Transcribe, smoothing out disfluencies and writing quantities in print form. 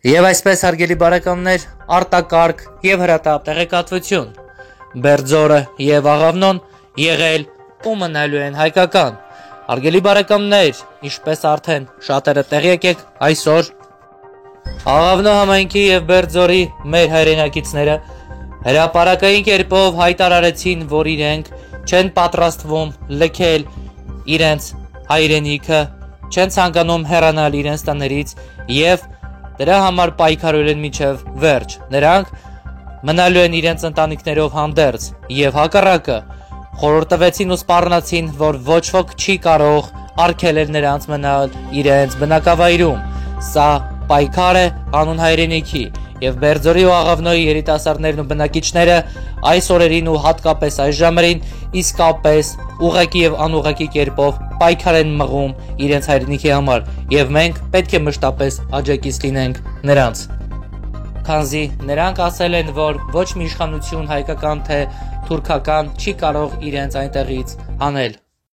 Եվ այսպես հարգելի բարեկամներ, արտակարգ եւ հրատապ տեղեկատվություն։ Բերձորը եւ Աղավնոն եղել ու մնալու են հայկական։ Հարգելի բարեկամներ, ինչպես արդեն շատերը տեղյակ եք, այսօր Աղավնո համայնքի եւ Բերձորի մեր հայրենակիցները հրապարակային կերպով հայտարարեցին, որ իրենք չեն պատրաստվում լքել իրենց հայրենիքը, չեն ցանկանում հեռանալ իրենց տներից եւ դրա համար պայքարել են մինչև վերջ։ Նրանք մնալու են իրենց ընտանիքներով հանդերձ եւ հակառակը խորհրդվեցին ու սպառնացին, որ ոչ ոք չի կարող արգելել նրանց մնալ իրենց բնակավայրում։ Սա պայքար է անուն հայրենիքի եւ Բերձորի ու Աղավնոյի երիտասարդներն ու բնակիչները այս օրերին ու հատկապես այս ժամերին իսկապես ուղղակի եւ անուղղակի կերպով պայքար են մղում իրենց հայրենիքի համար եւ մենք պետք է մշտապես աջակից լինենք նրանց, քանզի նրանք ասել են, որ ոչ մի իշխանություն հայկական թե թուրքական չի կարող իրենց այնտեղից հանել։